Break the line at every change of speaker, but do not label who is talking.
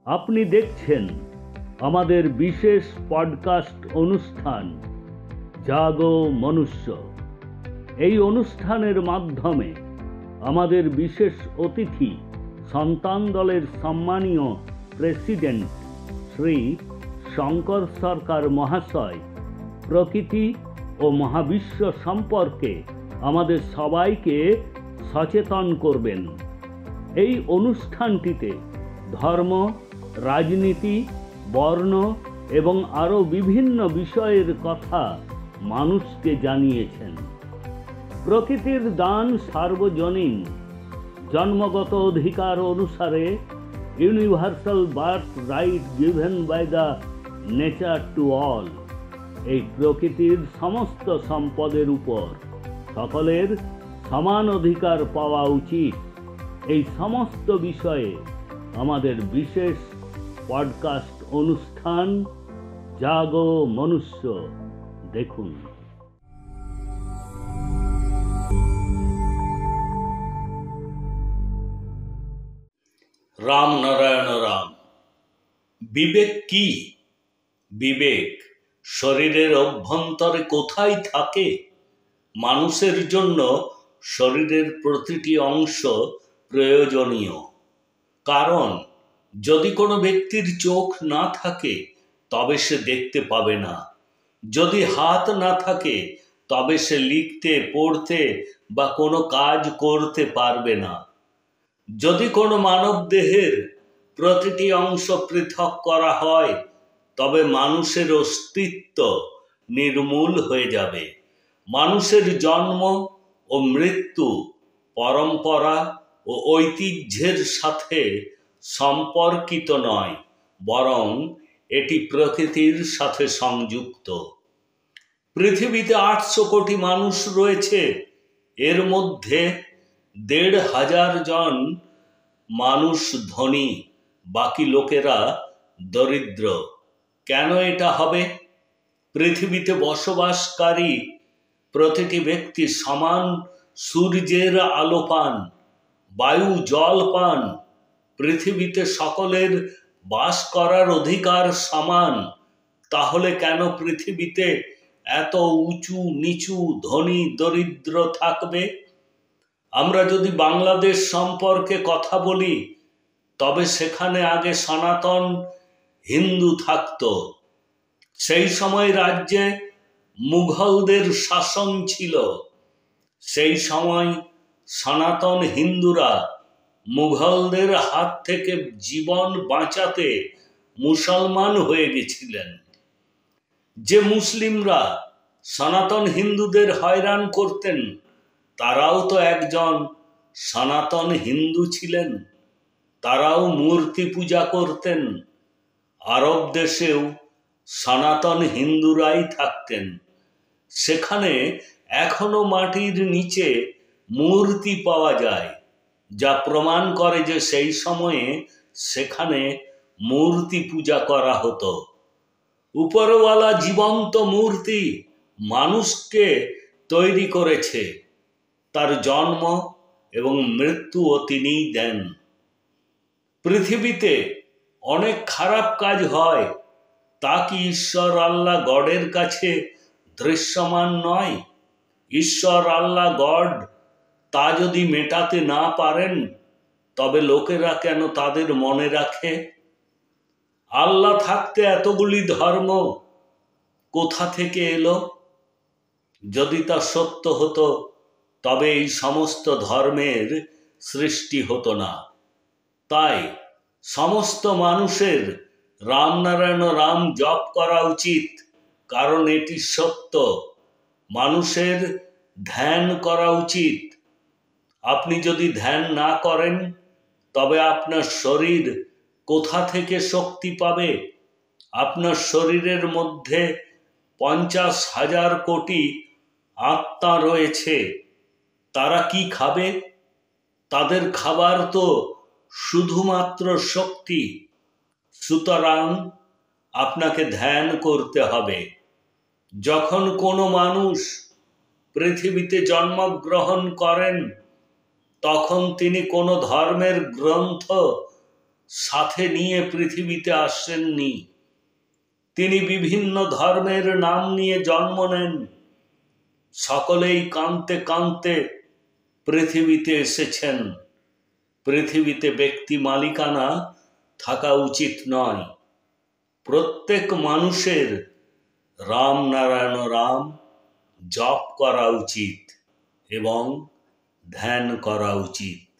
আপনি দেখছেন আমাদের বিশেষ পডকাস্ট অনুষ্ঠান জাগো মনুষ্য। এই অনুষ্ঠানের মাধ্যমে আমাদের বিশেষ অতিথি সন্তান দলের সম্মানীয় প্রেসিডেন্ট শ্রী শঙ্কর সরকার মহাশয় প্রকৃতি ও মহাবিশ্ব সম্পর্কে আমাদের সবাইকে সচেতন করবেন। এই অনুষ্ঠানটিতে ধর্ম, রাজনীতি, বর্ণ এবং আরও বিভিন্ন বিষয়ের কথা মানুষকে জানিয়েছেন। প্রকৃতির দান সার্বজনীন, জন্মগত অধিকার অনুসারে universal birth right given by the nature to all. এই প্রকৃতির সমস্ত সম্পদের উপর সকলের সমান অধিকার পাওয়া উচিত। এই সমস্ত বিষয়ে আমাদের বিশেষ পডকাস্ট অনুষ্ঠান জাগো মনুষ্য দেখুন।
রাম নারায়ণ রাম। বিবেক কি? বিবেক শরীরের অভ্যন্তরে কোথায় থাকে? মানুষের জন্য শরীরের প্রতিটি অংশ প্রয়োজনীয়। কারণ যদি কোনো ব্যক্তির চোখ না থাকে তবে সে দেখতে পাবে না, যদি হাত না থাকে তবে সে লিখতে, পড়তে বা কোনো কাজ করতে পারবে না। যদি কোনো মানব দেহের প্রতিটি অংশ পৃথক করা হয় তবে মানুষের অস্তিত্ব নির্মূল হয়ে যাবে। মানুষের জন্ম ও মৃত্যু পরম্পরা ও ঐতিহ্যের সাথে সম্পর্কিত নয়, বরং এটি প্রকৃতির সাথে সংযুক্ত। পৃথিবীতে 800 কোটি মানুষ রয়েছে। এর মধ্যে 1,500 জন মানুষ ধনী, বাকি লোকেরা দরিদ্র। কেন এটা হবে? পৃথিবীতে বসবাসকারী প্রতিটি ব্যক্তি সমান সূর্যের আলো পান, বায়ু, জল পান। পৃথিবীতে সকলের বাস করার অধিকার সমান। তাহলে কেন পৃথিবীতে এত উঁচু নিচু, ধনী দরিদ্র থাকবে? আমরা যদি বাংলাদেশ সম্পর্কে কথা বলি তবে সেখানে আগে সনাতন হিন্দু থাকত। সেই সময় রাজ্যে মুঘলদের শাসন ছিল। সেই সময় সনাতন হিন্দুরা মুঘলদের হাত থেকে জীবন বাঁচাতে মুসলমান হয়ে গেছিলেন। যে মুসলিমরা সনাতন হিন্দুদের হয়রান করতেন তারাও তো একজন সনাতন হিন্দু ছিলেন। তারাও মূর্তি পূজা করতেন। আরব দেশেও সনাতন হিন্দুরাই থাকতেন। সেখানে এখনো মাটির নিচে মূর্তি পাওয়া যায়, যা প্রমাণ করে যে সেই সময়ে সেখানে মূর্তি পূজা করা হতো। উপরওয়ালা জীবন্ত মূর্তি মানুষকে তৈরি করেছে। তার জন্ম এবং মৃত্যুও তিনিই দেন। পৃথিবীতে অনেক খারাপ কাজ হয়, তা কি ঈশ্বর আল্লাহ গডের কাছে দৃশ্যমান নয়? ঈশ্বর আল্লাহ গড তা যদি মেটাতে না পারেন তবে লোকেরা কেন তাদের মনে রাখে? আল্লাহ থাকতে এতগুলি ধর্ম কোথা থেকে এলো? যদি তা সত্য হতো তবে এই সমস্ত ধর্মের সৃষ্টি হতো না। তাই সমস্ত মানুষের রাম নারায়ণ রাম জপ করা উচিত, কারণ এটি সত্য। মানুষের ধ্যান করা উচিত। আপনি যদি ধ্যান না করেন তবে আপনার শরীর কোথা থেকে শক্তি পাবে? আপনার শরীরের মধ্যে 50,000 কোটি আত্মা রয়েছে। তারা কি খাবে? তাদের খাবার তো শুধুমাত্র শক্তি। সুতরাং আপনাকে ধ্যান করতে হবে। যখন কোনো মানুষ পৃথিবীতে জন্মগ্রহণ করেন তখন তিনি কোনো ধর্মের গ্রন্থ সাথে নিয়ে পৃথিবীতে আসেননি। তিনি বিভিন্ন ধর্মের নাম নিয়ে জন্ম নেন। সকলেই কাঁদতে কাঁদতে পৃথিবীতে এসেছেন। পৃথিবীতে ব্যক্তি মালিকানা থাকা উচিত নয়। প্রত্যেক মানুষের রাম নারায়ণ রাম জপ করা উচিত এবং ধ্যান করা উচিত।